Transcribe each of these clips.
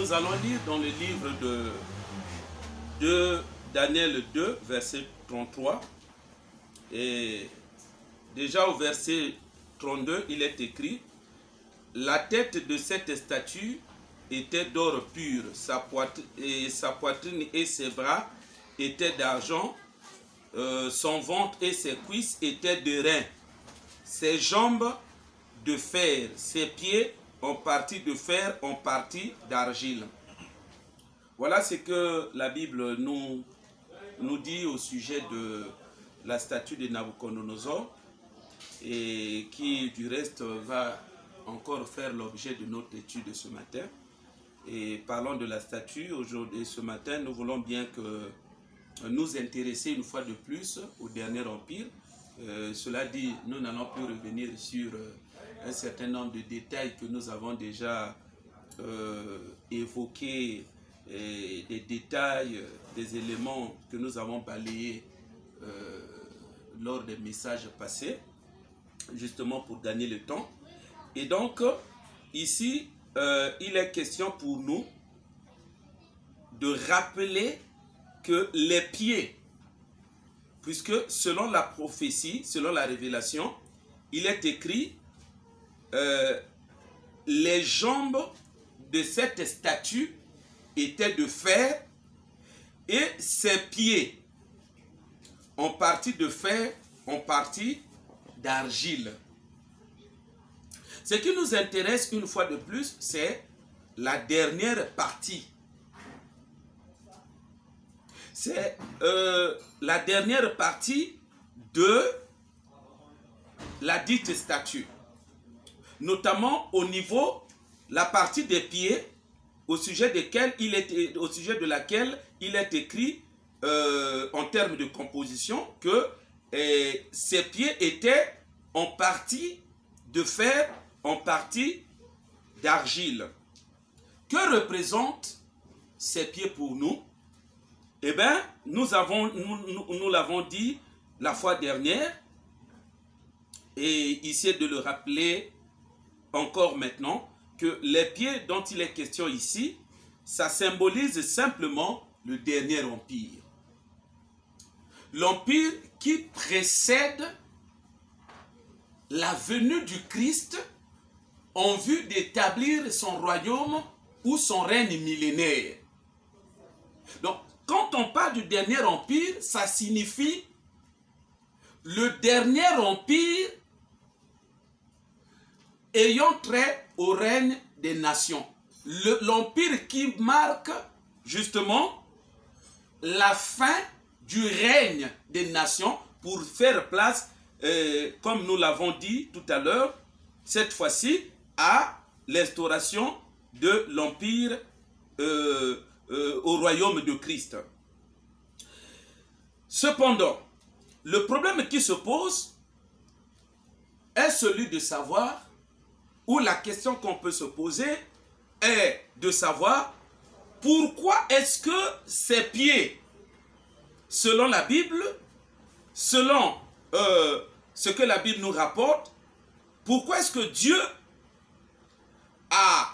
nous allons lire dans le livre de Daniel 2, verset 33. Et déjà au verset 32, il est écrit: la tête de cette statue était d'or pur, sa poitrine et ses bras étaient d'argent, son ventre et ses cuisses étaient de reins, ses jambes de fer, ses pieds en partie de fer, en partie d'argile. Voilà ce que la Bible nous dit au sujet de la statue de Nabucodonosor, et qui du reste va encore faire l'objet de notre étude ce matin. Et parlant de la statue, aujourd'hui, ce matin, nous voulons bien nous intéresser une fois de plus au dernier empire. Cela dit, nous n'allons plus revenir sur un certain nombre de détails que nous avons déjà évoqués, des détails, des éléments que nous avons balayés lors des messages passés, justement pour gagner le temps. Et donc, ici, il est question pour nous de rappeler que les pieds, puisque selon la prophétie, selon la révélation, il est écrit les jambes de cette statue étaient de fer et ses pieds en partie de fer, en partie d'argile. Ce qui nous intéresse une fois de plus, c'est la dernière partie. C'est la dernière partie de la dite statue. Notamment au niveau, la partie des pieds, au sujet de laquelle il est écrit en termes de composition que ces pieds étaient en partie de fer, en partie d'argile. Que représentent ces pieds pour nous? Eh bien, nous l'avons dit la fois dernière, et ici de le rappeler encore maintenant, que les pieds dont il est question ici, ça symbolise simplement le dernier empire. L'empire qui précède la venue du Christ en vue d'établir son royaume ou son règne millénaire. Donc, quand on parle du dernier empire, ça signifie le dernier empire ayant trait au règne des nations. L'empire qui marque justement la fin du règne des nations pour faire place, comme nous l'avons dit tout à l'heure, cette fois-ci à l'instauration de l'empire au royaume de Christ. Cependant, le problème qui se pose est celui de savoir, ou la question qu'on peut se poser est de savoir pourquoi est-ce que ces pieds, selon la Bible, selon ce que la Bible nous rapporte, pourquoi est-ce que Dieu a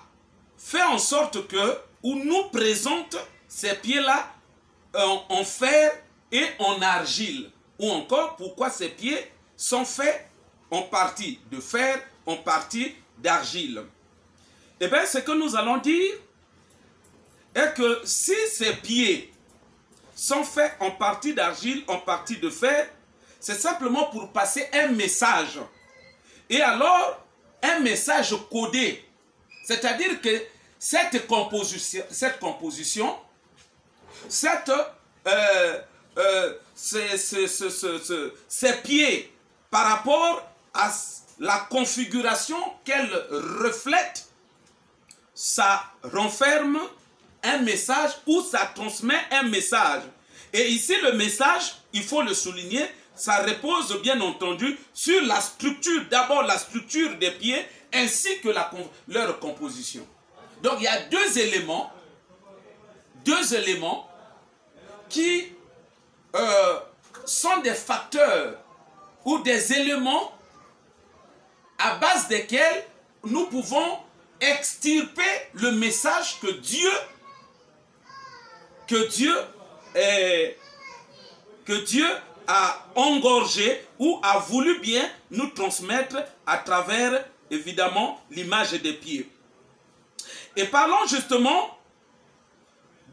fait en sorte que, ou nous présente ces pieds-là en fer et en argile, ou encore pourquoi ces pieds sont faits en partie de fer, en partie d'argile. Eh bien, ce que nous allons dire est que si ces pieds sont faits en partie d'argile, en partie de fer, c'est simplement pour passer un message. Et alors, un message codé. C'est-à-dire que cette composition, ces pieds, par rapport à la configuration qu'elle reflète, ça renferme un message ou ça transmet un message. Et ici, le message, il faut le souligner, ça repose bien entendu sur la structure, d'abord la structure des pieds ainsi que leur composition. Donc il y a deux éléments qui sont des facteurs ou des éléments à base desquels nous pouvons extirper le message que Dieu a engorgé ou a voulu bien nous transmettre à travers, évidemment, l'image des pieds. Et parlons justement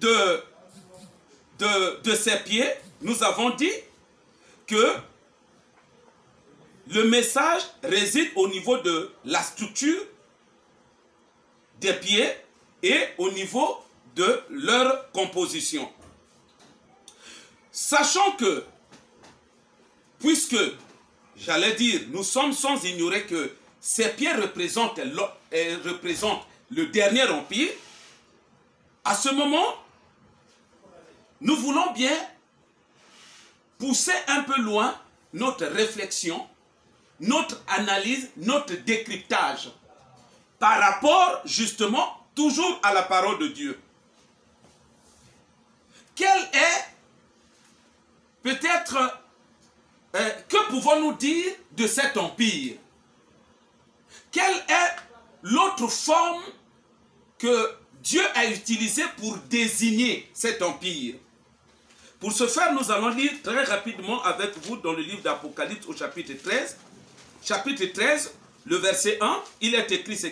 de ces pieds. Nous avons dit que le message réside au niveau de la structure des pieds et au niveau de leur composition. Sachant que, puisque, j'allais dire, nous sommes sans ignorer que ces pieds représentent le dernier empire, à ce moment, nous voulons bien pousser un peu loin notre réflexion, notre analyse, notre décryptage, par rapport justement toujours à la parole de Dieu. Quel est peut-être, que pouvons-nous dire de cet empire? Quelle est l'autre forme que Dieu a utilisée pour désigner cet empire? Pour ce faire, nous allons lire très rapidement avec vous dans le livre d'Apocalypse au chapitre 13. Chapitre 13, le verset 1, il est écrit ce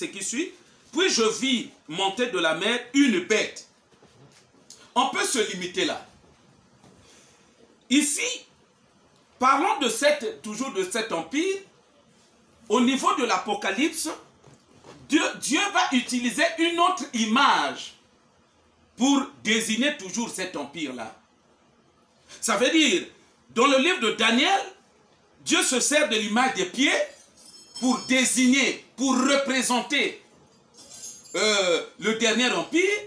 qui suit. Puis je vis monter de la mer une bête. On peut se limiter là. Ici, parlons de toujours de cet empire. Au niveau de l'Apocalypse, Dieu va utiliser une autre image pour désigner toujours cet empire-là. Ça veut dire, dans le livre de Daniel, Dieu se sert de l'image des pieds pour désigner, pour représenter le dernier empire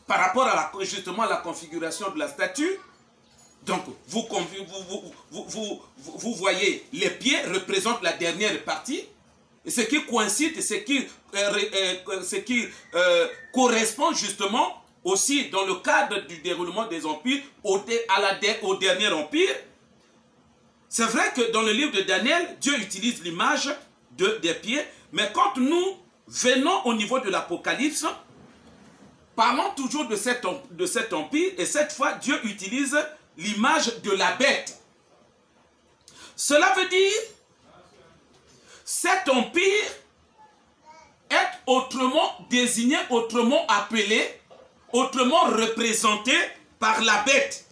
par rapport à justement à la configuration de la statue. Donc, vous voyez, les pieds représentent la dernière partie, et ce qui coïncide, ce qui correspond justement aussi dans le cadre du déroulement des empires au dernier empire. C'est vrai que dans le livre de Daniel, Dieu utilise l'image des pieds, mais quand nous venons au niveau de l'Apocalypse, parlons toujours de cet empire, et cette fois, Dieu utilise l'image de la bête. Cela veut dire, cet empire est autrement désigné, autrement appelé, autrement représenté par la bête.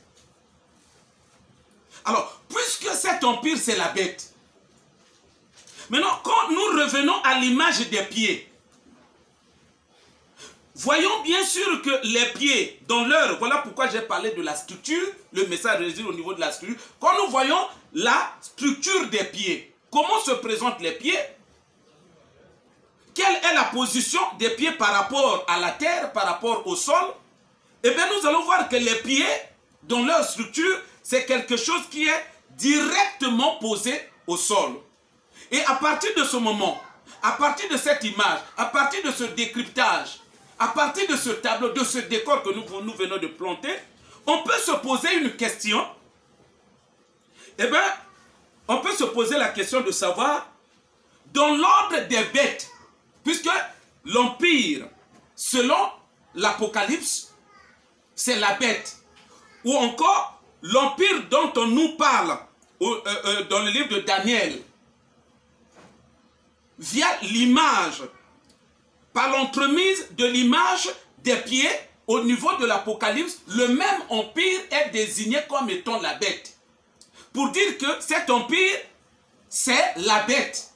Alors, puisque cet empire, c'est la bête, maintenant, quand nous revenons à l'image des pieds, voyons bien sûr que les pieds, dans leur, voilà pourquoi j'ai parlé de la structure, le message réside au niveau de la structure. Quand nous voyons la structure des pieds, comment se présentent les pieds? Quelle est la position des pieds par rapport à la terre, par rapport au sol? Eh bien, nous allons voir que les pieds, dans leur structure, c'est quelque chose qui est directement posé au sol. Et à partir de ce moment, à partir de cette image, à partir de ce décryptage, à partir de ce tableau, de ce décor que nous venons de planter, on peut se poser une question. Eh bien, on peut se poser la question de savoir, dans l'ordre des bêtes, puisque l'empire, selon l'Apocalypse, c'est la bête, ou encore l'empire dont on nous parle dans le livre de Daniel, via l'image, par l'entremise de l'image des pieds, au niveau de l'Apocalypse, le même empire est désigné comme étant la bête. Pour dire que cet empire, c'est la bête.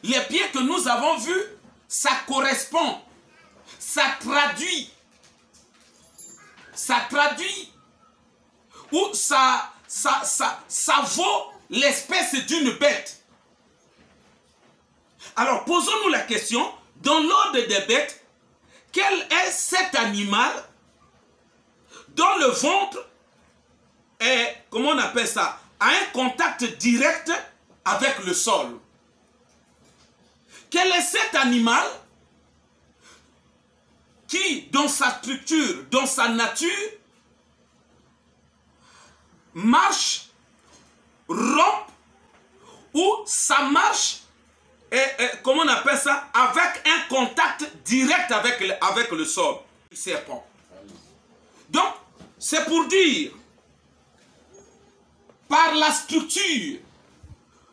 Les pieds que nous avons vus, ça correspond, ça traduit, ou ça vaut l'espèce d'une bête. Alors, posons-nous la question, dans l'ordre des bêtes, quel est cet animal dont le ventre est, comment on appelle ça, a un contact direct avec le sol? Quel est cet animal qui, dans sa structure, dans sa nature, marche, rampe, ou sa marche comment on appelle ça, avec un contact direct avec le sol du serpent. Donc, c'est pour dire, par la structure,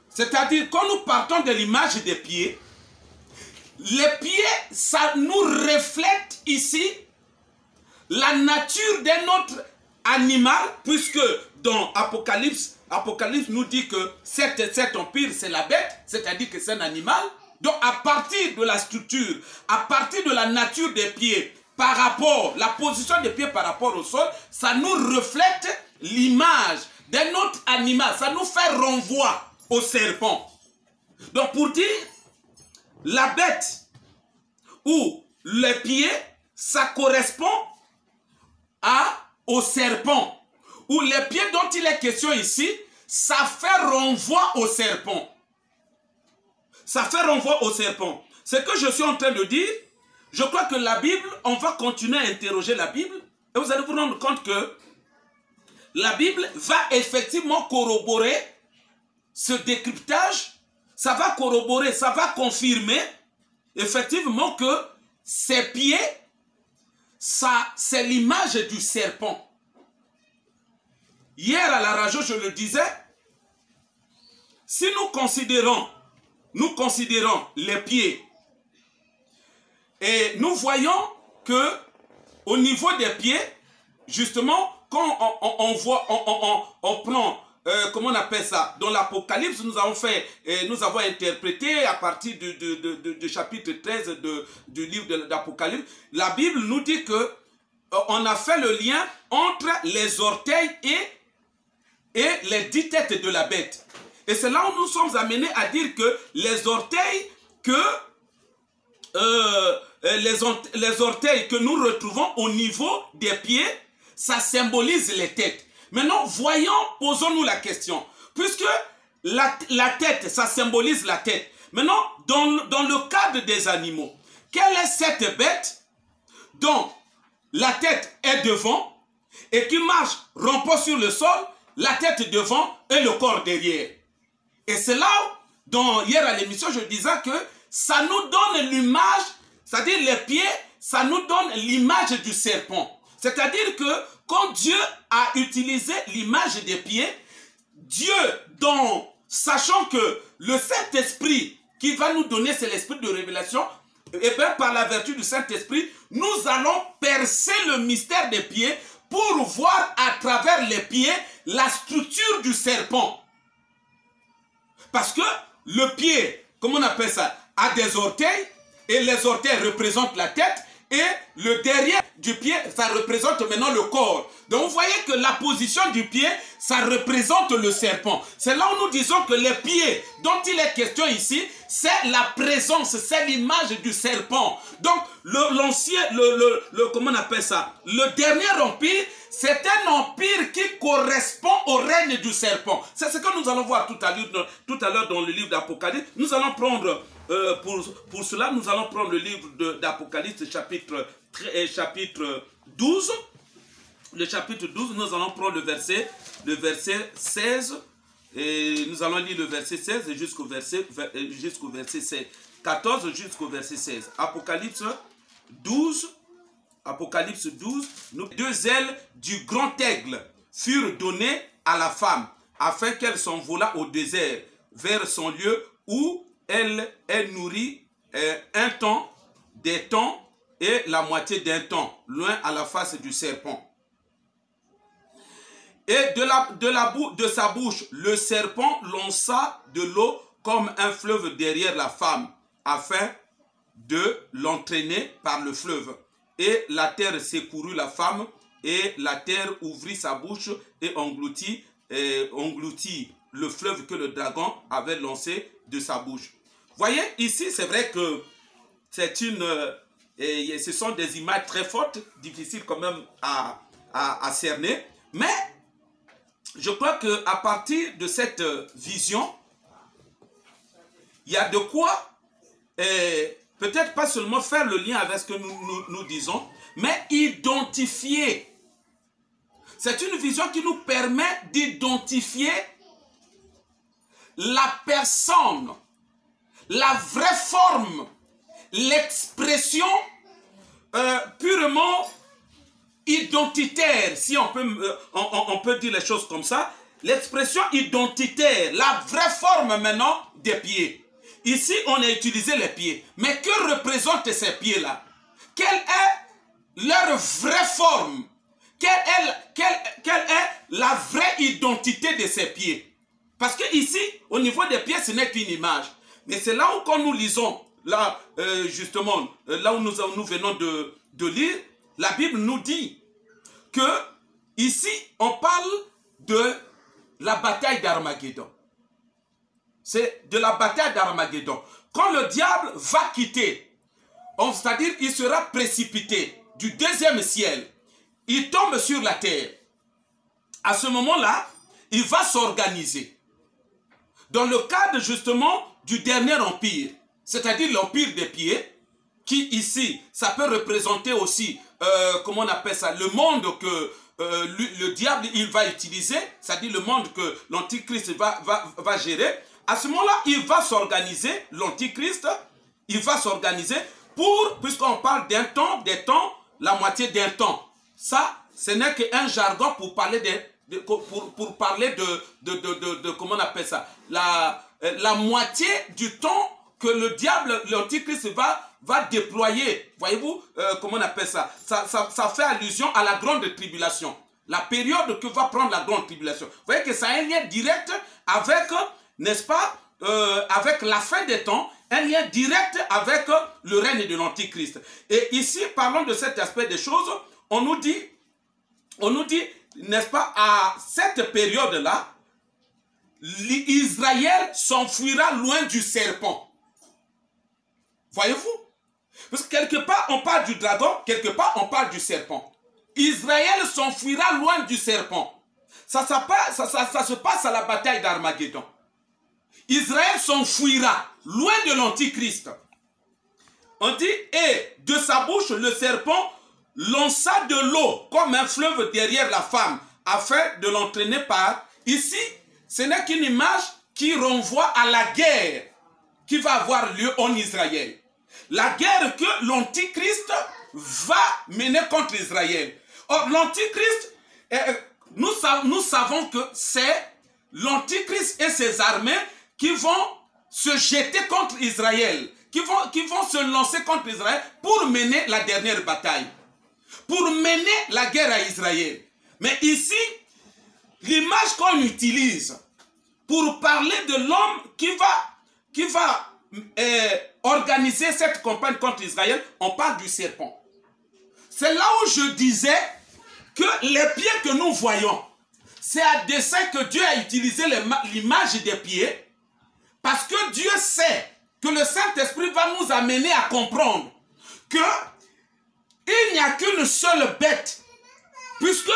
c'est-à-dire quand nous partons de l'image des pieds, les pieds, ça nous reflète ici la nature d'un autre animal, puisque dans Apocalypse nous dit que cet empire, c'est la bête, c'est-à-dire que c'est un animal. Donc à partir de la structure, à partir de la nature des pieds, par rapport, la position des pieds par rapport au sol, ça nous reflète l'image d'un autre animal, ça nous fait renvoi au serpent. Donc pour dire, la bête ou les pieds, ça correspond au serpent. Ou les pieds dont il est question ici, ça fait renvoi au serpent. Ça fait renvoi au serpent. Ce que je suis en train de dire, je crois que la Bible, on va continuer à interroger la Bible, et vous allez vous rendre compte que la Bible va effectivement corroborer ce décryptage, ça va corroborer, ça va confirmer effectivement que ces pieds, ça, c'est l'image du serpent. Hier à la radio, je le disais, si nous considérons les pieds et nous voyons que au niveau des pieds, justement, quand on prend, comment on appelle ça, dans l'Apocalypse, nous avons interprété à partir du chapitre 13 du livre d'Apocalypse, la Bible nous dit que on a fait le lien entre les orteils et les 10 têtes de la bête. Et c'est là où nous sommes amenés à dire que les orteils les orteils que nous retrouvons au niveau des pieds, ça symbolise les têtes. Maintenant, posons-nous la question. Puisque la tête, ça symbolise la tête. Maintenant, dans le cadre des animaux, quelle est cette bête dont la tête est devant et qui marche rampant sur le sol, la tête devant et le corps derrière? Et c'est là où, hier à l'émission, je disais que ça nous donne l'image, c'est-à-dire les pieds, ça nous donne l'image du serpent. C'est-à-dire que quand Dieu a utilisé l'image des pieds, Dieu, sachant que le Saint-Esprit qui va nous donner, c'est l'esprit de révélation, et bien par la vertu du Saint-Esprit, nous allons percer le mystère des pieds pour voir à travers les pieds la structure du serpent. Parce que le pied, comment on appelle ça, a des orteils, et les orteils représentent la tête, et le derrière du pied, ça représente maintenant le corps. Donc vous voyez que la position du pied, ça représente le serpent. C'est là où nous disons que les pieds dont il est question ici, c'est la présence, c'est l'image du serpent. Donc comment on appelle ça? Le dernier empire, c'est un empire qui correspond au règne du serpent. C'est ce que nous allons voir tout à l'heure dans le livre d'Apocalypse. Nous allons prendre, pour cela, nous allons prendre le livre d'Apocalypse chapitre 12. Le chapitre 12, nous allons prendre le verset 16. Et nous allons lire le verset 16 jusqu'au verset 16. 14 jusqu'au verset 16. Apocalypse 12, deux ailes du grand aigle furent données à la femme, afin qu'elle s'envolât au désert, vers son lieu où elle est nourrie un temps, des temps et la moitié d'un temps, loin à la face du serpent. Et de sa bouche, le serpent lança de l'eau comme un fleuve derrière la femme, afin de l'entraîner par le fleuve. Et la terre secourut la femme, et la terre ouvrit sa bouche et engloutit le fleuve que le dragon avait lancé de sa bouche. Voyez, ici, c'est vrai que ce sont des images très fortes, difficiles quand même à cerner, mais je crois qu'à partir de cette vision, il y a de quoi, peut-être pas seulement faire le lien avec ce que nous disons, mais identifier. C'est une vision qui nous permet d'identifier la personne, la vraie forme, l'expression purement identitaire, si on peut dire les choses comme ça, l'expression identitaire, la vraie forme maintenant des pieds. Ici, on a utilisé les pieds. Mais que représentent ces pieds-là? Quelle est leur vraie forme? Quelle est la vraie identité de ces pieds? Parce que ici, au niveau des pieds, ce n'est qu'une image. Mais c'est là où, quand nous lisons, là, justement, là où nous venons de lire, la Bible nous dit que ici, on parle de la bataille d'Armageddon. C'est de la bataille d'Armageddon. Quand le diable va quitter, c'est-à-dire il sera précipité du deuxième ciel, il tombe sur la terre. À ce moment-là, il va s'organiser. Dans le cadre justement du dernier empire, c'est-à-dire l'empire des pieds, qui ici, ça peut représenter aussi, comment on appelle ça, le monde que le diable il va utiliser, c'est-à-dire le monde que l'antichrist va gérer. À ce moment-là, il va s'organiser, l'antichrist, il va s'organiser pour, puisqu'on parle d'un temps, des temps, la moitié d'un temps. Ça, ce n'est qu'un jargon pour parler pour parler de comment on appelle ça, la moitié du temps que le diable, l'antichrist va déployer. Voyez-vous, comment on appelle ça? Ça fait allusion à la grande tribulation. La période que va prendre la grande tribulation. Vous voyez que ça a un lien direct avec, n'est-ce pas, avec la fin des temps, un lien direct avec le règne de l'antichrist. Et ici, parlons de cet aspect des choses, on nous dit, n'est-ce pas, à cette période-là, Israël s'enfuira loin du serpent. Voyez-vous? Parce que quelque part, on parle du dragon, quelque part, on parle du serpent. Israël s'enfuira loin du serpent. Ça se passe à la bataille d'Armageddon. Israël s'enfuira loin de l'antichrist. On dit, et de sa bouche, le serpent lança de l'eau comme un fleuve derrière la femme, afin de l'entraîner par... Ici, ce n'est qu'une image qui renvoie à la guerre qui va avoir lieu en Israël. La guerre que l'antichrist va mener contre Israël. Or, l'antichrist, nous savons que c'est l'antichrist et ses armées qui vont se jeter contre Israël, qui vont se lancer contre Israël pour mener la dernière bataille, pour mener la guerre à Israël. Mais ici, l'image qu'on utilise pour parler de l'homme qui va organiser cette campagne contre Israël, on parle du serpent. C'est là où je disais que les pieds que nous voyons, c'est à dessein que Dieu a utilisé l'image des pieds, parce que Dieu sait que le Saint-Esprit va nous amener à comprendre que il n'y a qu'une seule bête, puisque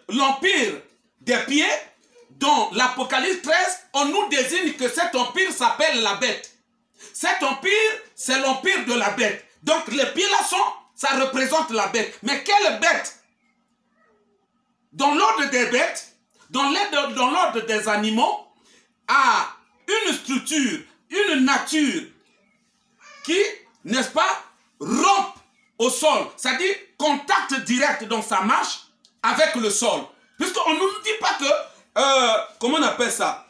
l'empire des pieds, dans l'Apocalypse 13, on nous désigne que cet empire s'appelle la bête. Cet empire, c'est l'empire de la bête. Donc les pieds là ça représente la bête. Mais quelle bête? Dans l'ordre des bêtes, dans l'ordre des animaux, a une structure, une nature qui, n'est-ce pas, rompt au sol. C'est-à-dire contact direct dans sa marche avec le sol. Puisqu'on ne nous dit pas que, comment on appelle ça,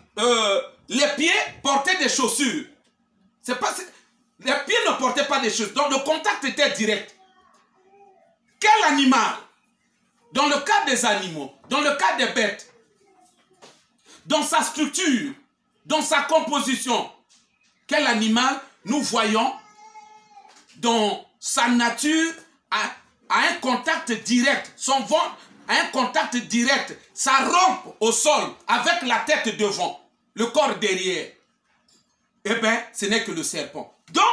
les pieds portaient des chaussures. Les pieds ne portaient pas des chaussures. Donc le contact était direct. Quel animal? Dans le cas des animaux, dans le cas des bêtes, dans sa structure, dans sa composition, quel animal nous voyons dans sa nature à un contact direct, son ventre a un contact direct, ça rompt au sol avec la tête devant, le corps derrière. Eh bien, ce n'est que le serpent. Donc,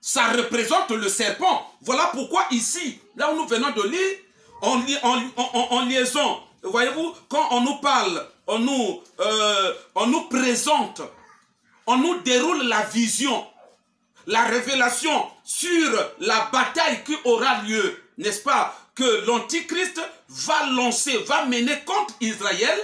ça représente le serpent. Voilà pourquoi ici, là où nous venons de lire, en liaison, voyez-vous, quand on nous parle, on nous présente, on nous déroule la vision, la révélation sur la bataille qui aura lieu, n'est-ce pas, que l'antichrist va lancer, va mener contre Israël.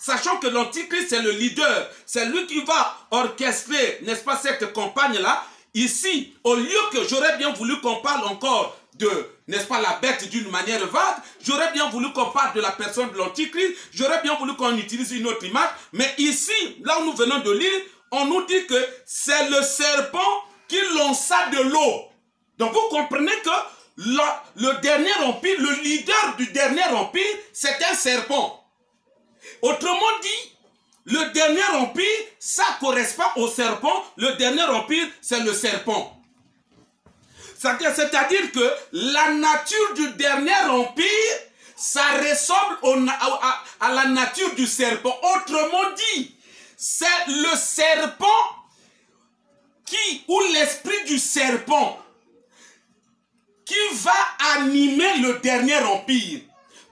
sachant que l'Antichrist c'est le leader, c'est lui qui va orchestrer, n'est-ce pas, cette campagne-là. Ici, au lieu que j'aurais bien voulu qu'on parle encore de, n'est-ce pas, la bête d'une manière vague, j'aurais bien voulu qu'on parle de la personne de l'Antichrist, j'aurais bien voulu qu'on utilise une autre image, mais ici, là où nous venons de lire, on nous dit que c'est le serpent qui lança de l'eau. Donc vous comprenez que le dernier empire, le leader du dernier empire, c'est un serpent. Autrement dit, le dernier empire, ça correspond au serpent. Le dernier empire, c'est le serpent. C'est-à-dire que la nature du dernier empire, ça ressemble à la nature du serpent. Autrement dit, c'est le serpent ou l'esprit du serpent qui va animer le dernier empire.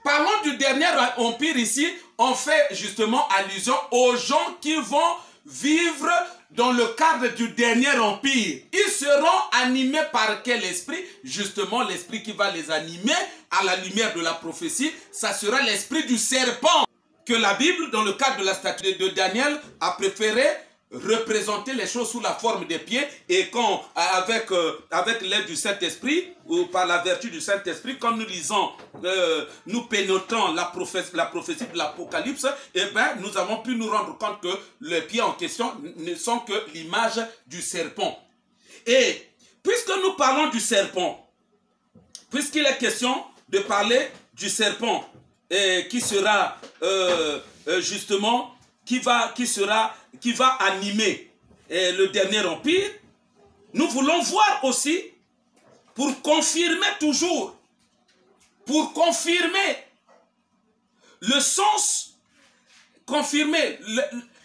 Parlons du dernier empire ici, on fait justement allusion aux gens qui vont vivre dans le cadre du dernier empire. Ils seront animés par quel esprit? Justement, l'esprit qui va les animer à la lumière de la prophétie, ça sera l'esprit du serpent que la Bible, dans le cadre de la statue de Daniel, a préféré représenter les choses sous la forme des pieds, et quand avec l'aide du Saint-Esprit ou par la vertu du Saint-Esprit, quand nous lisons, nous pénétrons la prophétie de l'Apocalypse, eh bien nous avons pu nous rendre compte que les pieds en question ne sont que l'image du serpent. Et puisque nous parlons du serpent, puisqu'il est question de parler du serpent, et qui sera justement, qui va animer le dernier empire, nous voulons voir aussi, pour confirmer toujours, pour confirmer le sens, confirmer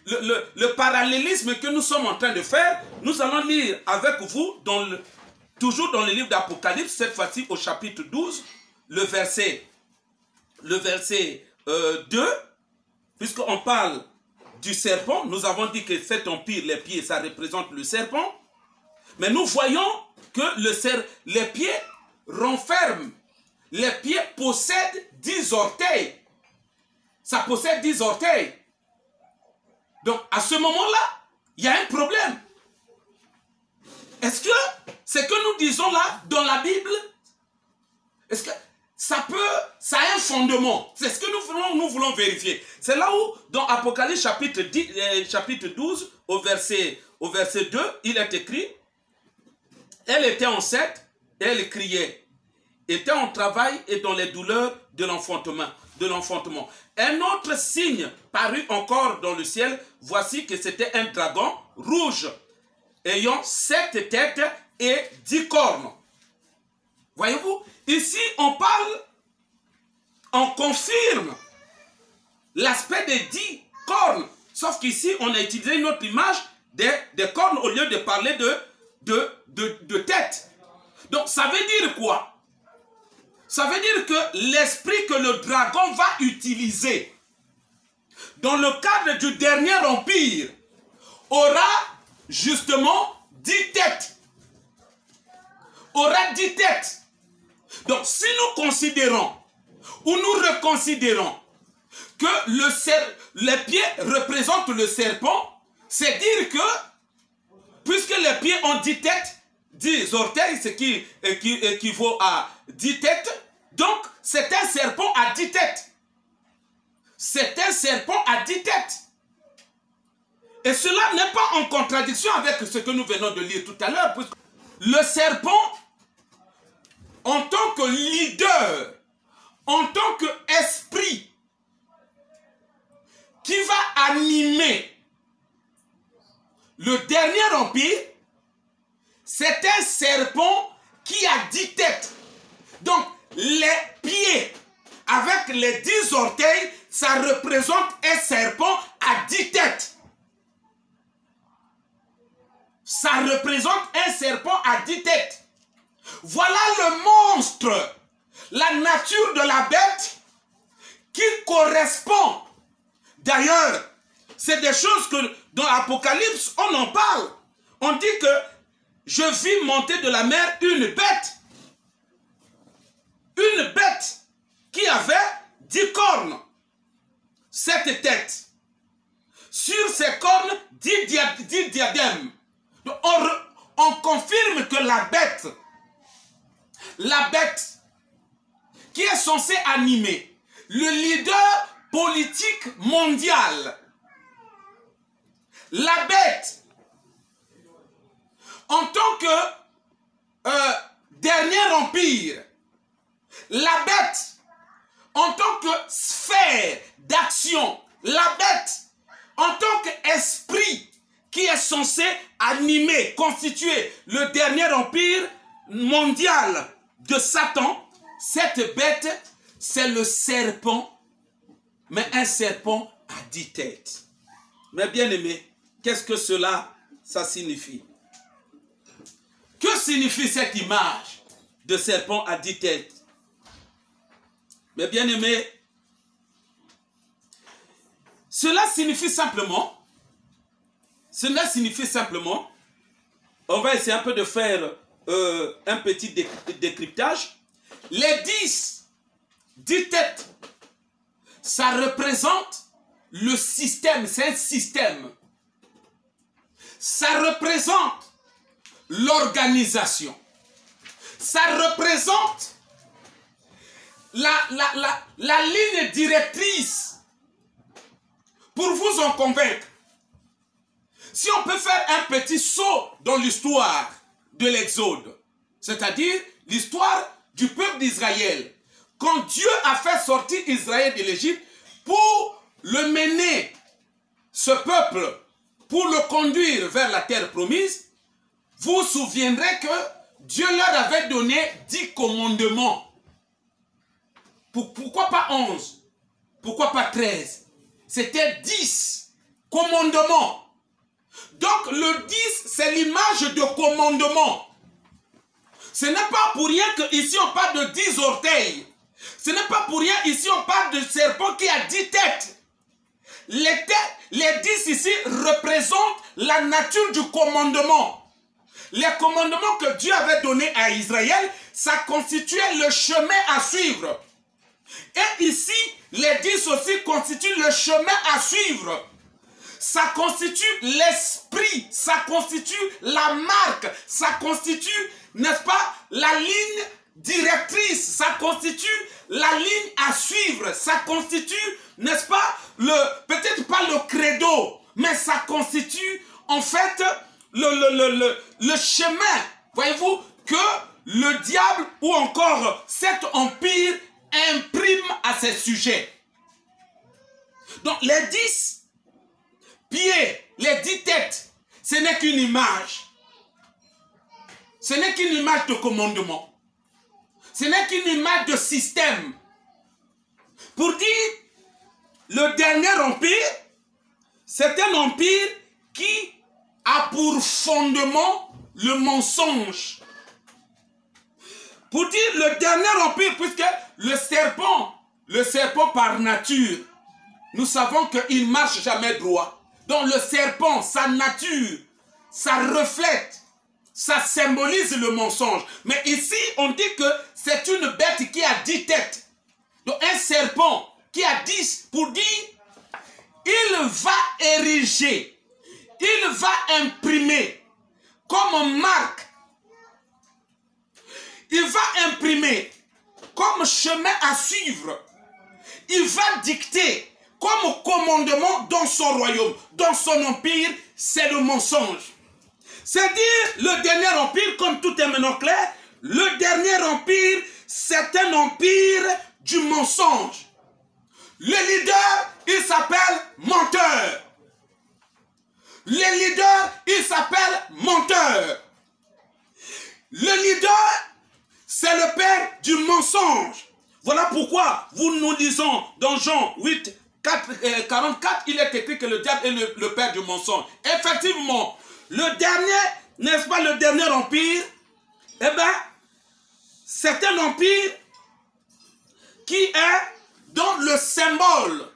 le parallélisme que nous sommes en train de faire, nous allons lire avec vous, toujours dans le livre d'Apocalypse, cette fois-ci au chapitre 12, le verset 2, puisqu'on parle du serpent. Nous avons dit que cet empire, les pieds, ça représente le serpent. Mais nous voyons que les pieds renferment. Les pieds possèdent 10 orteils. Ça possède 10 orteils. Donc, à ce moment-là, il y a un problème. Est-ce que ce que nous disons là, dans la Bible, est-ce que ça a un fondement? C'est ce que nous voulons vérifier. C'est là où, dans Apocalypse chapitre 12, au verset 2, il est écrit: elle était enceinte et elle criait, était en travail et dans les douleurs de l'enfantement. Un autre signe parut encore dans le ciel. Voici que c'était un dragon rouge, ayant 7 têtes et 10 cornes. Voyez-vous, ici on parle, on confirme l'aspect des 10 cornes. Sauf qu'ici on a utilisé une autre image des cornes au lieu de parler de tête. Donc ça veut dire quoi? Ça veut dire que l'esprit que le dragon va utiliser dans le cadre du dernier empire aura justement 10 têtes. Aura 10 têtes. Donc si nous considérons ou nous reconsidérons que les pieds représentent le serpent, c'est dire que puisque les pieds ont 10 têtes, 10 orteils, ce qui équivaut à 10 têtes, donc c'est un serpent à 10 têtes. C'est un serpent à 10 têtes. Et cela n'est pas en contradiction avec ce que nous venons de lire tout à l'heure. Le serpent, en tant que leader, en tant qu'esprit, qui va animer le dernier empire, c'est un serpent qui a 10 têtes. Donc, les pieds avec les 10 orteils, ça représente un serpent à 10 têtes. Ça représente un serpent à 10 têtes. Voilà le monstre, la nature de la bête qui correspond. D'ailleurs, c'est des choses que dans l'Apocalypse, on en parle. On dit que je vis monter de la mer une bête. Une bête qui avait 10 cornes, 7 têtes. dit diadème. Donc, on confirme que la bête qui est censée animer le leader politique mondial, la bête, en tant que dernier empire, la bête, en tant que sphère d'action, la bête, en tant qu'esprit qui est censé animer, constituer le dernier empire mondial de Satan, cette bête, c'est le serpent, mais un serpent à 10 têtes. Mais bien aimé, qu'est-ce que ça signifie? Que signifie cette image de serpent à 10 têtes? Mais bien aimé, cela signifie simplement, on va essayer un peu de faire un petit décryptage. Les 10 têtes, ça représente le système, c'est un système. Ça représente l'organisation. Ça représente la ligne directrice pour vous en convaincre. Si on peut faire un petit saut dans l'histoire de l'Exode, c'est-à-dire l'histoire du peuple d'Israël, quand Dieu a fait sortir Israël de l'Égypte pour le mener, ce peuple, pour le conduire vers la terre promise, vous vous souviendrez que Dieu leur avait donné 10 commandements. Pourquoi pas 11? Pourquoi pas 13? C'était 10 commandements. Donc le 10, c'est l'image de commandement. Ce n'est pas pour rien qu'ici on parle de 10 orteils. Ce n'est pas pour rien ici on parle de serpent qui a 10 têtes. Les 10 ici représentent la nature du commandement. Les commandements que Dieu avait donnés à Israël, ça constituait le chemin à suivre. Et ici, les 10 aussi constituent le chemin à suivre. Ça constitue l'esprit, ça constitue la marque, ça constitue, n'est-ce pas, la ligne directrice, ça constitue la ligne à suivre, ça constitue, n'est-ce pas, peut-être pas le credo, mais ça constitue en fait le chemin, voyez-vous, que le diable ou encore cet empire imprime à ses sujets. Donc les 10 pieds, les 10 têtes, ce n'est qu'une image. Ce n'est qu'une image de commandement. Ce n'est qu'une image de système. Pour dire, le dernier empire, c'est un empire qui a pour fondement le mensonge. Pour dire le dernier empire, puisque le serpent par nature, nous savons qu'il ne marche jamais droit. Donc le serpent, sa nature, ça reflète, ça symbolise le mensonge. Mais ici, on dit que c'est une bête qui a 10 têtes. Donc un serpent qui a 10, pour dire, il va ériger, il va imprimer comme marque, il va imprimer comme chemin à suivre, il va dicter comme commandement dans son royaume, dans son empire, c'est le mensonge. C'est-à-dire, le dernier empire, comme tout est maintenant clair, le dernier empire, c'est un empire du mensonge. Le leader, il s'appelle menteur. Le leader, il s'appelle menteur. Le leader, c'est le père du mensonge. Voilà pourquoi nous lisons dans Jean 8, 44, il est écrit que le diable est le père du mensonge. Effectivement, le dernier, n'est-ce pas, le dernier empire, eh bien, c'est un empire qui est dans le symbole,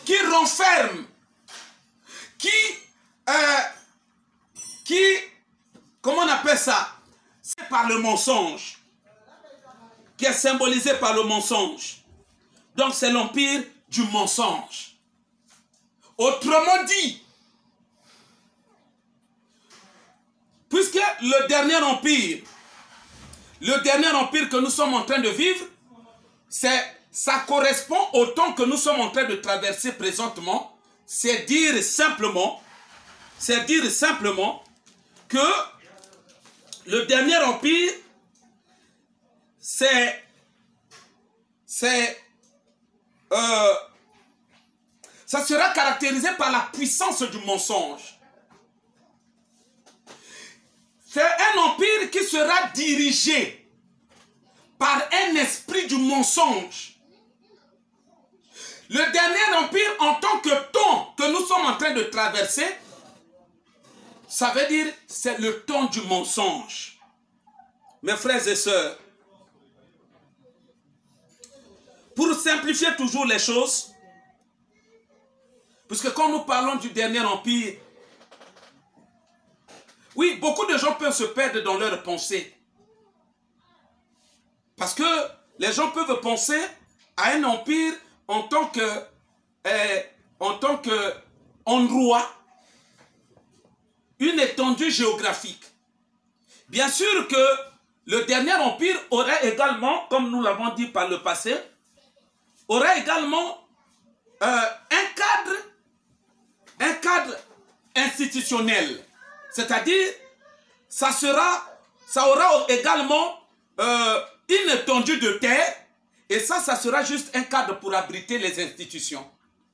qui renferme, qui, comment on appelle ça? C'est par le mensonge, qui est symbolisé par le mensonge. Donc c'est l'empire du mensonge. Autrement dit, puisque le dernier empire que nous sommes en train de vivre, ça correspond au temps que nous sommes en train de traverser présentement, c'est dire simplement que le dernier empire, ça sera caractérisé par la puissance du mensonge. C'est un empire qui sera dirigé par un esprit du mensonge. Le dernier empire, en tant que temps que nous sommes en train de traverser, ça veut dire c'est le temps du mensonge. Mes frères et sœurs, pour simplifier toujours les choses, puisque quand nous parlons du dernier empire, oui, beaucoup de gens peuvent se perdre dans leurs pensées. Parce que les gens peuvent penser à un empire en tant qu'endroit, une étendue géographique. Bien sûr que le dernier empire aurait également, comme nous l'avons dit par le passé, aurait également un cadre institutionnel. C'est-à-dire, ça aura également une étendue de terre, et ça sera juste un cadre pour abriter les institutions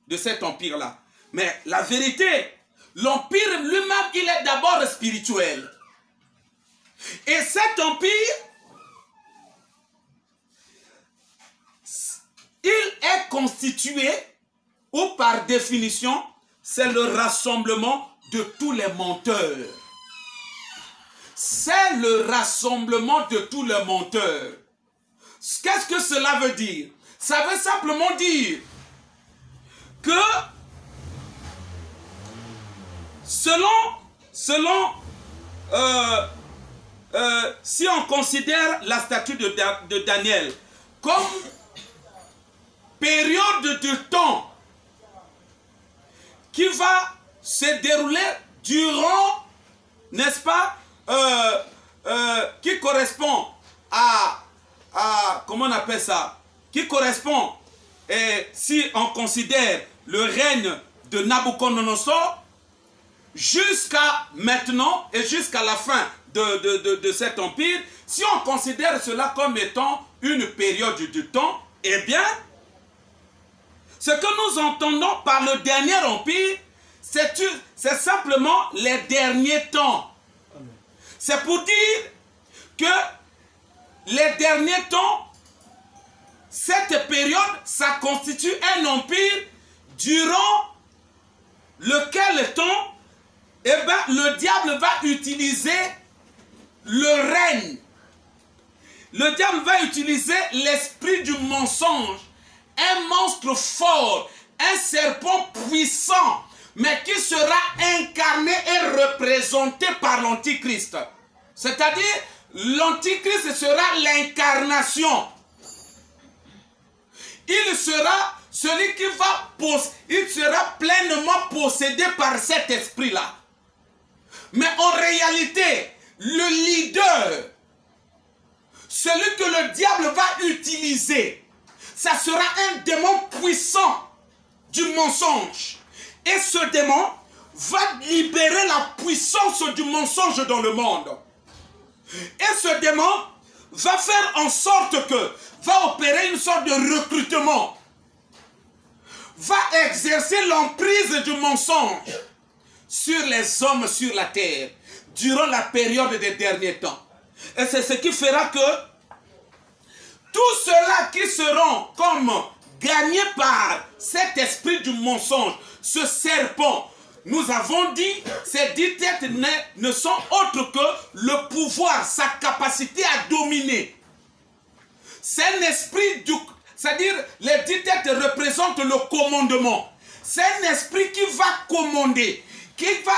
de cet empire-là. Mais la vérité, l'empire lui-même, il est d'abord spirituel. Et cet empire, il est constitué, ou par définition, c'est le rassemblement de tous les menteurs. C'est le rassemblement de tous les menteurs. Qu'est-ce que cela veut dire? Ça veut simplement dire que si on considère la statue de Daniel comme période de temps qui va se dérouler durant, n'est-ce pas, qui correspond à comment on appelle ça, qui correspond, et si on considère le règne de Nabucodonosor, jusqu'à maintenant et jusqu'à la fin de cet empire, si on considère cela comme étant une période de temps, eh bien, ce que nous entendons par le dernier empire, c'est simplement les derniers temps. C'est pour dire que les derniers temps, cette période, ça constitue un empire durant lequel temps, eh ben, le diable va utiliser le règne. Le diable va utiliser l'esprit du mensonge, un monstre fort, un serpent puissant, mais qui sera incarné et représenté par l'Antichrist. C'est-à-dire, l'Antichrist sera l'incarnation. Il sera celui qui il sera pleinement possédé par cet esprit-là. Mais en réalité, le leader, celui que le diable va utiliser, ça sera un démon puissant du mensonge. Et ce démon va libérer la puissance du mensonge dans le monde. Et ce démon va faire en sorte que, va opérer une sorte de recrutement, va exercer l'emprise du mensonge sur les hommes sur la terre, durant la période des derniers temps. Et c'est ce qui fera que tous ceux-là qui seront comme gagnés par cet esprit du mensonge, ce serpent, nous avons dit, ces 10 têtes ne sont autres que le pouvoir, sa capacité à dominer. C'est un esprit, c'est-à-dire les 10 têtes représentent le commandement. C'est un esprit qui va commander, qui va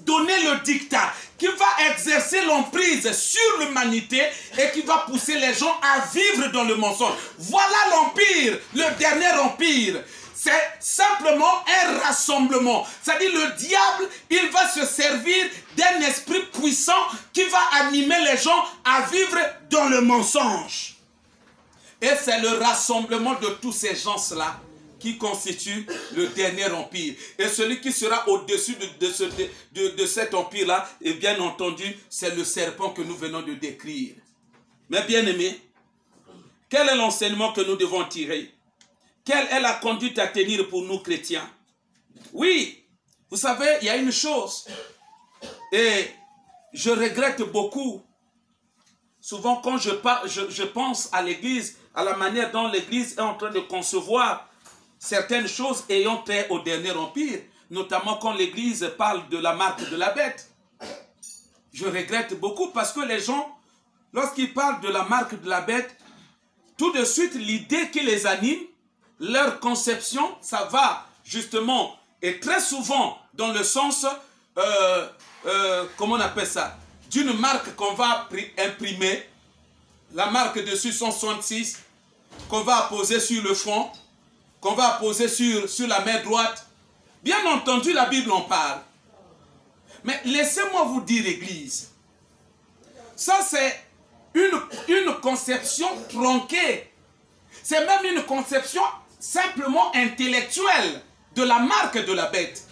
donner le dictat, qui va exercer l'emprise sur l'humanité et qui va pousser les gens à vivre dans le mensonge. Voilà l'empire, le dernier empire. c'est simplement un rassemblement. C'est-à-dire le diable, il va se servir d'un esprit puissant qui va animer les gens à vivre dans le mensonge. Et c'est le rassemblement de tous ces gens-là qui constitue le dernier empire. Et celui qui sera au-dessus de cet empire-là, et bien entendu, c'est le serpent que nous venons de décrire. Mais bien aimés, quel est l'enseignement que nous devons tirer? Quelle est la conduite à tenir pour nous chrétiens? Oui, vous savez, il y a une chose, et je regrette beaucoup, souvent quand je pense à l'Église, à la manière dont l'Église est en train de concevoir certaines choses ayant trait au dernier empire, notamment quand l'Église parle de la marque de la bête. Je regrette beaucoup parce que les gens, lorsqu'ils parlent de la marque de la bête, tout de suite, l'idée qui les anime, leur conception, ça va justement, et très souvent, dans le sens, comment on appelle ça, d'une marque qu'on va imprimer, la marque dessus 166, qu'on va poser sur le front, qu'on va poser sur la main droite. Bien entendu, la Bible en parle. Mais laissez-moi vous dire, Église, ça c'est une conception tronquée. C'est même une conception simplement intellectuelle de la marque de la bête.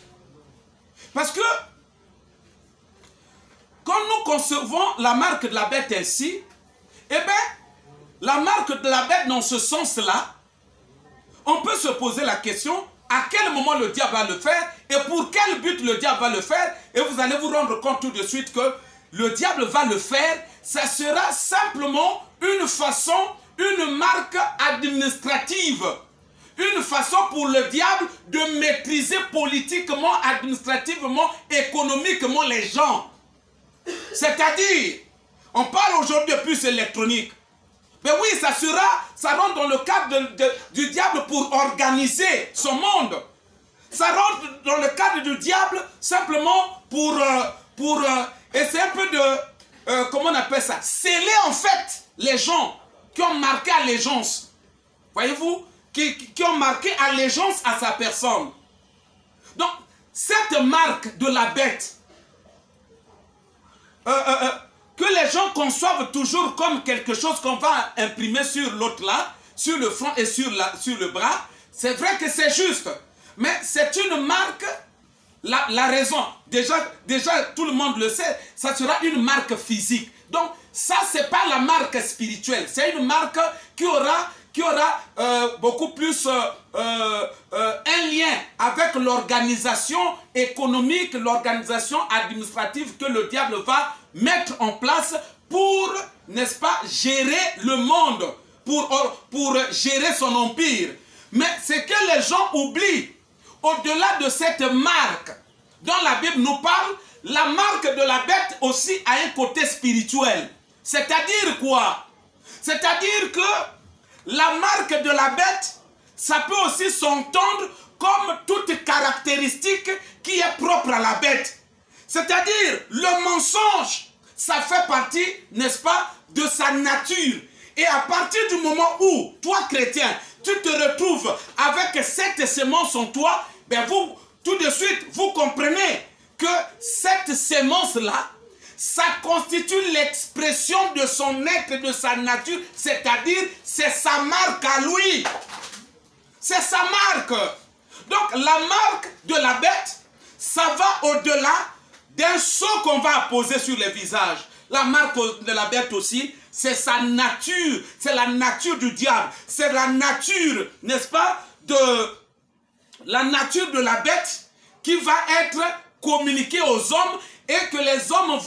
Parce que quand nous concevons la marque de la bête ainsi, eh bien, la marque de la bête dans ce sens-là, on peut se poser la question, à quel moment le diable va le faire et pour quel but le diable va le faire, et vous allez vous rendre compte tout de suite que le diable va le faire, ça sera simplement une façon, une marque administrative, une façon pour le diable de maîtriser politiquement, administrativement, économiquement les gens. C'est-à-dire, on parle aujourd'hui de puces électroniques. Mais oui, ça rentre dans le cadre du diable pour organiser son monde. Ça rentre dans le cadre du diable simplement pour essayer un peu de, comment on appelle ça, sceller en fait les gens qui ont marqué allégeance. Voyez-vous, qui ont marqué allégeance à sa personne. Donc, cette marque de la bête, que les gens conçoivent toujours comme quelque chose qu'on va imprimer sur l'autre là, sur le front et sur le bras, c'est vrai que c'est juste. Mais c'est une marque, la raison, déjà tout le monde le sait, ça sera une marque physique. Donc ça c'est pas la marque spirituelle, c'est une marque qui aura beaucoup plus un lien avec l'organisation économique, l'organisation administrative que le diable va mettre en place pour, n'est-ce pas, gérer le monde, pour gérer son empire. Mais ce que les gens oublient, au-delà de cette marque, dont la Bible nous parle, la marque de la bête aussi a un côté spirituel. C'est-à-dire quoi? C'est-à-dire que la marque de la bête, ça peut aussi s'entendre comme toute caractéristique qui est propre à la bête. C'est-à-dire, le mensonge, ça fait partie, n'est-ce pas, de sa nature. Et à partir du moment où, toi chrétien, tu te retrouves avec cette sémence en toi, ben vous, tout de suite, vous comprenez que cette sémence-là, ça constitue l'expression de son être, de sa nature, c'est-à-dire, c'est sa marque à lui. C'est sa marque. Donc, la marque de la bête, ça va au-delà d'un sceau qu'on va poser sur les visages. La marque de la bête aussi, c'est sa nature, c'est la nature du diable, c'est la nature, n'est-ce pas, la nature de la bête qui va être communiquée aux hommes et que les hommes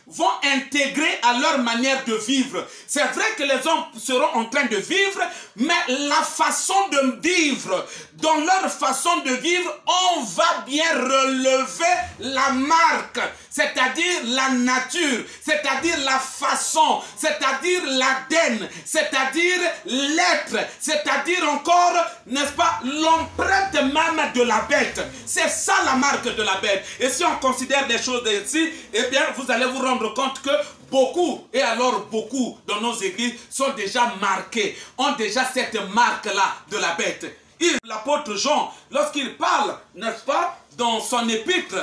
vont intégrer à leur manière de vivre. C'est vrai que les hommes seront en train de vivre, mais la façon de vivre, dans leur façon de vivre, on va bien relever la marque, c'est-à-dire la nature, c'est-à-dire la façon, c'est-à-dire l'ADN, c'est-à-dire l'être, c'est-à-dire encore, n'est-ce pas, l'empreinte même de la bête. C'est ça la marque de la bête. Et si on considère des choses ainsi, eh bien, vous allez vous rendre compte que beaucoup, et alors beaucoup dans nos églises sont déjà marqués, ont déjà cette marque-là de la bête. L'apôtre Jean, lorsqu'il parle, n'est-ce pas, dans son épître,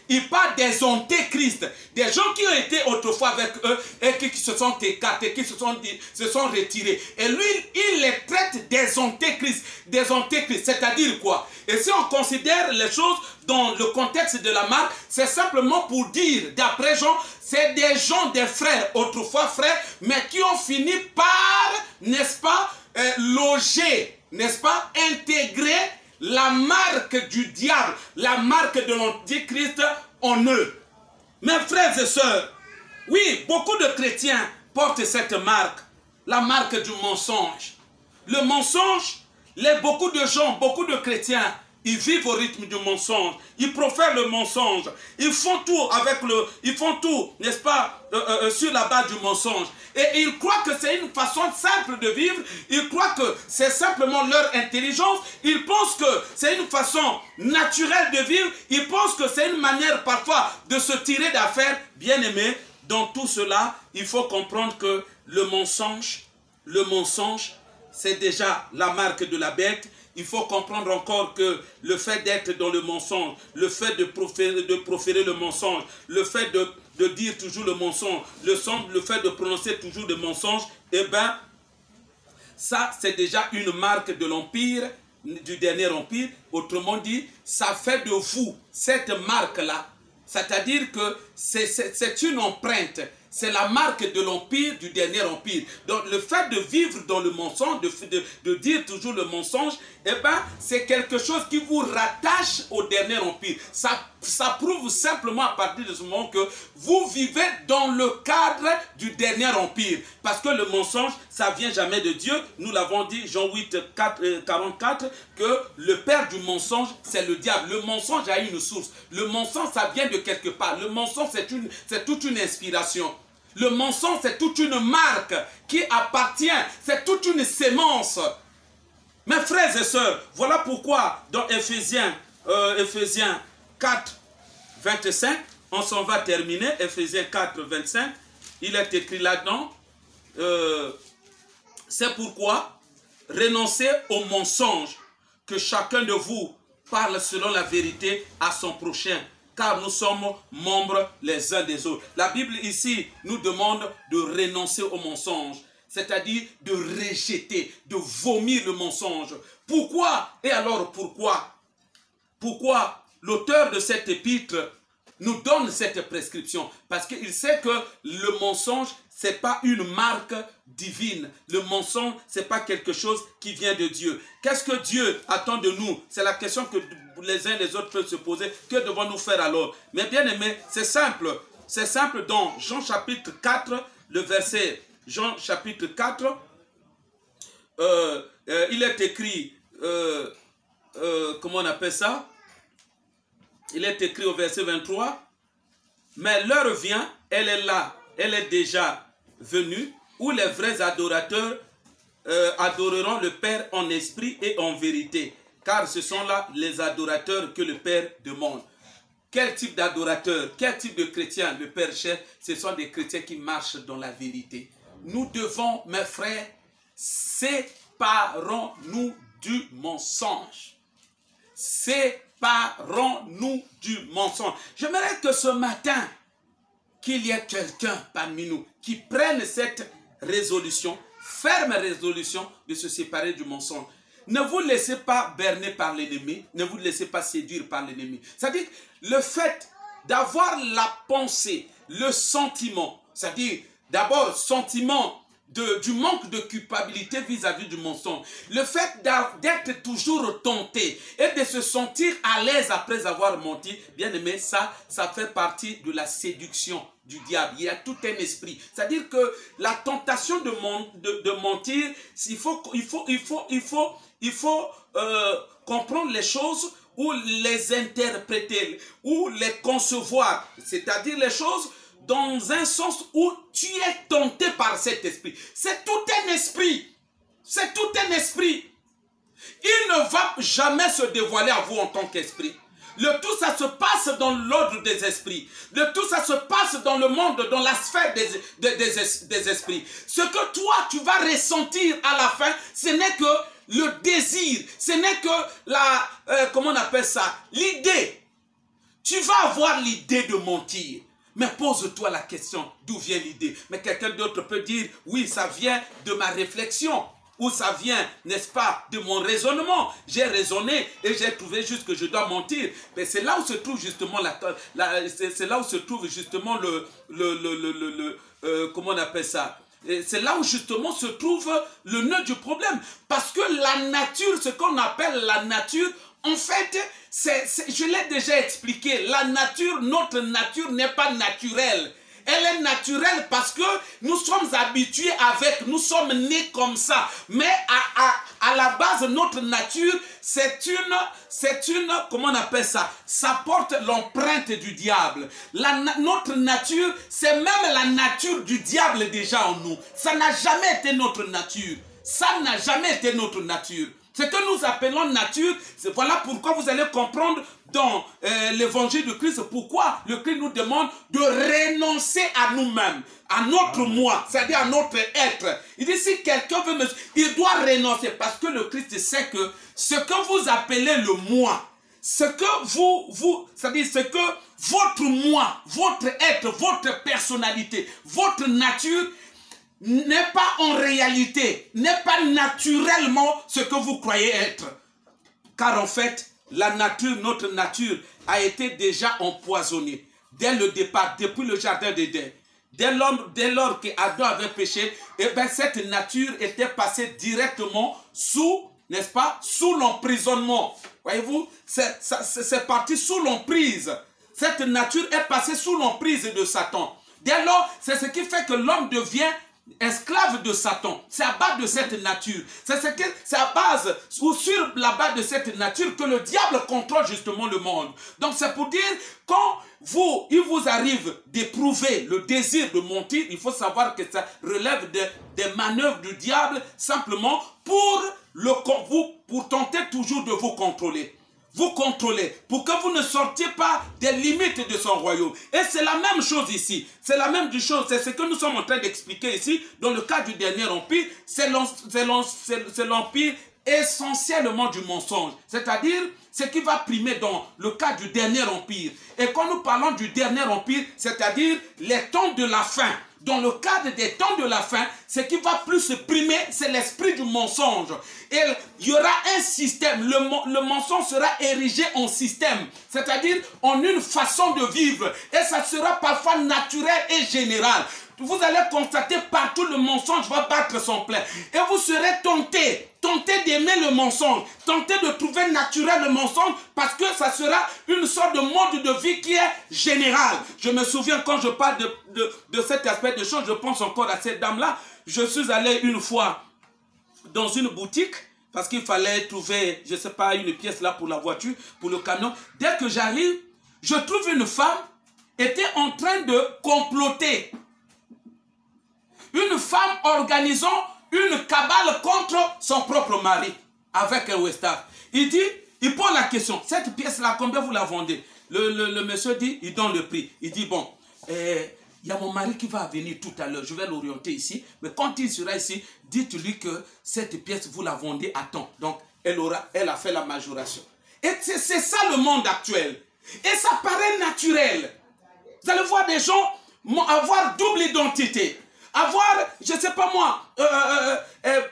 il parle des antéchrists, des gens qui ont été autrefois avec eux et qui se sont écartés, qui se sont retirés. Et lui, il les traite des antéchrists, c'est-à-dire quoi? Et si on considère les choses dans le contexte de la marque, c'est simplement pour dire, d'après Jean, c'est des gens, des frères, autrefois frères, mais qui ont fini par, n'est-ce pas, loger, n'est-ce pas, intégrer la marque du diable, la marque de l'antichrist en eux. Mes frères et sœurs, oui, beaucoup de chrétiens portent cette marque, la marque du mensonge. Le mensonge, beaucoup de gens, beaucoup de chrétiens, ils vivent au rythme du mensonge, ils profèrent le mensonge, ils font tout n'est-ce pas, sur la base du mensonge. Et ils croient que c'est une façon simple de vivre, ils croient que c'est simplement leur intelligence, ils pensent que c'est une façon naturelle de vivre, ils pensent que c'est une manière parfois de se tirer d'affaire. Bien aimé, dans tout cela, il faut comprendre que le mensonge, c'est déjà la marque de la bête. Il faut comprendre encore que le fait d'être dans le mensonge, le fait de proférer le mensonge, le fait de dire toujours le mensonge, le fait de prononcer toujours le mensonge, eh bien, ça c'est déjà une marque de l'empire, du dernier empire. Autrement dit, ça fait de vous cette marque-là. C'est-à-dire que c'est une empreinte. C'est la marque de l'empire, du dernier empire. Donc le fait de vivre dans le mensonge, de dire toujours le mensonge, eh ben, c'est quelque chose qui vous rattache au dernier empire. Ça prouve simplement à partir de ce moment que vous vivez dans le cadre du dernier empire. Parce que le mensonge, ça vient jamais de Dieu. Nous l'avons dit, Jean 8, 44, que le père du mensonge, c'est le diable. Le mensonge a une source. Le mensonge, ça vient de quelque part. Le mensonge, c'est toute une inspiration. Le mensonge, c'est toute une marque qui appartient, c'est toute une sémence. Mes frères et sœurs, voilà pourquoi dans Éphésiens 4, 25, on s'en va terminer, Éphésiens 4, 25, il est écrit là-dedans, c'est pourquoi renoncez au mensonge, que chacun de vous parle selon la vérité à son prochain, car nous sommes membres les uns des autres. La Bible ici nous demande de renoncer au mensonge, c'est-à-dire de rejeter, de vomir le mensonge. Pourquoi? Et alors pourquoi? Pourquoi l'auteur de cet épître nous donne cette prescription? Parce qu'il sait que le mensonge, ce n'est pas une marque divine. Le mensonge, ce n'est pas quelque chose qui vient de Dieu. Qu'est-ce que Dieu attend de nous? C'est la question que les uns et les autres peuvent se poser. Que devons-nous faire alors? Mais bien aimé, c'est simple. C'est simple dans Jean chapitre 4, le verset Jean chapitre 4. Il est écrit, comment on appelle ça? Il est écrit au verset 23. Mais l'heure vient, elle est là, elle est déjà venue, où les vrais adorateurs adoreront le Père en esprit et en vérité. Car ce sont là les adorateurs que le Père demande. Quel type d'adorateur, quel type de chrétien le Père cherche? Ce sont des chrétiens qui marchent dans la vérité. Nous devons, mes frères, séparons-nous du mensonge. Séparons-nous du mensonge. J'aimerais que ce matin, qu'il y ait quelqu'un parmi nous qui prenne cette résolution, ferme résolution de se séparer du mensonge. Ne vous laissez pas berner par l'ennemi, ne vous laissez pas séduire par l'ennemi. C'est-à-dire le fait d'avoir la pensée, le sentiment, c'est-à-dire d'abord sentiment du manque de culpabilité vis-à-vis du mensonge. Le fait d'être toujours tenté et de se sentir à l'aise après avoir menti, bien aimé, ça fait partie de la séduction du diable. Il y a tout un esprit. C'est-à-dire que la tentation de mentir, il faut comprendre les choses ou les interpréter, ou les concevoir. C'est-à-dire les choses dans un sens où tu es tenté par cet esprit. C'est tout un esprit. C'est tout un esprit. Il ne va jamais se dévoiler à vous en tant qu'esprit. Le tout, ça se passe dans l'ordre des esprits. Le tout, ça se passe dans le monde, dans la sphère des esprits. Ce que toi, tu vas ressentir à la fin, ce n'est que le désir, ce n'est que la, comment on appelle ça, l'idée. Tu vas avoir l'idée de mentir. Mais pose-toi la question, d'où vient l'idée? Mais quelqu'un d'autre peut dire, oui, ça vient de ma réflexion. Ou ça vient, n'est-ce pas, de mon raisonnement. J'ai raisonné et j'ai trouvé juste que je dois mentir. Mais c'est là où se trouve justement c'est là où se trouve justement comment on appelle ça? C'est là où justement se trouve le nœud du problème. Parce que la nature, ce qu'on appelle la nature, en fait, je l'ai déjà expliqué, la nature, notre nature n'est pas naturelle. Elle est naturelle parce que nous sommes habitués avec, nous sommes nés comme ça. Mais à la base, notre nature, c'est une, comment on appelle ça? Ça porte l'empreinte du diable. Notre nature, c'est même la nature du diable déjà en nous. Ça n'a jamais été notre nature. Ça n'a jamais été notre nature. Ce que nous appelons nature, voilà pourquoi vous allez comprendre dans l'évangile de Christ, pourquoi le Christ nous demande de renoncer à nous-mêmes, à notre moi, c'est-à-dire à notre être. Il dit, si quelqu'un veut me... il doit renoncer, parce que le Christ sait que ce que vous appelez le moi, ce que c'est-à-dire ce que votre moi, votre être, votre personnalité, votre nature, n'est pas en réalité, n'est pas naturellement ce que vous croyez être. Car en fait, la nature, notre nature, a été déjà empoisonnée. Dès le départ, depuis le jardin d'Éden. Dès lors qu'Adam avait péché, eh bien, cette nature était passée directement sous, n'est-ce pas, sous l'emprisonnement. Voyez-vous, c'est parti sous l'emprise. Cette nature est passée sous l'emprise de Satan. Dès lors, c'est ce qui fait que l'homme devient esclave de Satan. C'est à base de cette nature. C'est à base ou sur la base de cette nature que le diable contrôle justement le monde. Donc c'est pour dire, quand il vous arrive d'éprouver le désir de mentir, il faut savoir que ça relève des manœuvres du diable simplement pour tenter toujours de vous contrôler. Vous contrôlez pour que vous ne sortiez pas des limites de son royaume. Et c'est la même chose ici. C'est la même chose. C'est ce que nous sommes en train d'expliquer ici. Dans le cas du dernier empire, c'est l'empire essentiellement du mensonge. C'est-à-dire ce qui va primer dans le cas du dernier empire. Et quand nous parlons du dernier empire, c'est-à-dire les temps de la fin. Dans le cadre des temps de la fin, ce qui va plus primer, c'est l'esprit du mensonge. Et il y aura un système, le mensonge sera érigé en système, c'est-à-dire en une façon de vivre. Et ça sera parfois naturel et général. Vous allez constater partout le mensonge va battre son plein. Et vous serez tenté d'aimer le mensonge, tenté de trouver naturel le mensonge, parce que ça sera une sorte de mode de vie qui est général. Je me souviens quand je parle de cet aspect de choses, je pense encore à cette dame-là. Je suis allé une fois dans une boutique, parce qu'il fallait trouver, je ne sais pas, une pièce là pour la voiture, pour le camion. Dès que j'arrive, je trouve une femme était en train de comploter. Une femme organisant une cabale contre son propre mari avec un Westaf. Il pose la question, cette pièce-là, combien vous la vendez? Le monsieur dit, il donne le prix. Il dit, bon, il y a mon mari qui va venir tout à l'heure, je vais l'orienter ici, mais quand il sera ici, dites-lui que cette pièce, vous la vendez à temps. Donc, elle a fait la majoration. Et c'est ça le monde actuel. Et ça paraît naturel. Vous allez voir des gens avoir double identité. Avoir, je ne sais pas moi,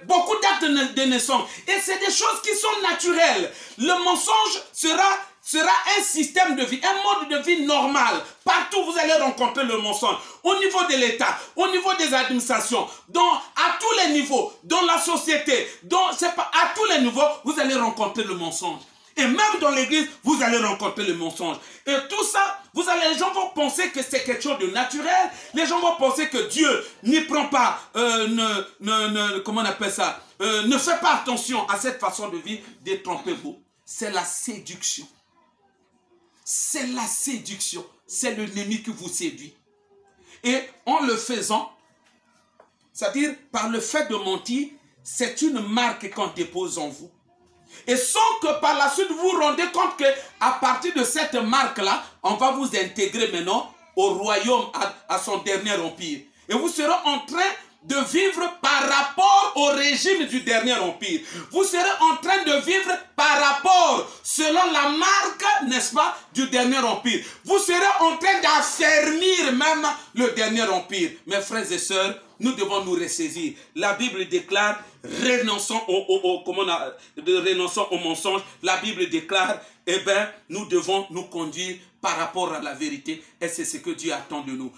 beaucoup d'actes de naissance. Et c'est des choses qui sont naturelles. Le mensonge sera un système de vie, un mode de vie normal. Partout, vous allez rencontrer le mensonge. Au niveau de l'État, au niveau des administrations, à tous les niveaux, dans la société, à tous les niveaux, vous allez rencontrer le mensonge. Et même dans l'église, vous allez rencontrer le mensonge. Et tout ça, les gens vont penser que c'est quelque chose de naturel. Les gens vont penser que Dieu n'y prend pas, comment on appelle ça, ne fait pas attention à cette façon de vivre. Détrompez-vous. C'est la séduction. C'est la séduction. C'est l'ennemi qui vous séduit. Et en le faisant, c'est-à-dire par le fait de mentir, c'est une marque qu'on dépose en vous. Et sans que par la suite vous vous rendez compte qu'à partir de cette marque-là, on va vous intégrer maintenant au royaume, à son dernier empire. Et vous serez en train de vivre par rapport au régime du dernier empire. Vous serez en train de vivre par rapport, selon la marque, n'est-ce pas, du dernier empire. Vous serez en train d'affermir même le dernier empire. Mes frères et sœurs, nous devons nous ressaisir. La Bible déclare, renonçons renonçons au mensonge. La Bible déclare, eh bien, nous devons nous conduire par rapport à la vérité. Et c'est ce que Dieu attend de nous.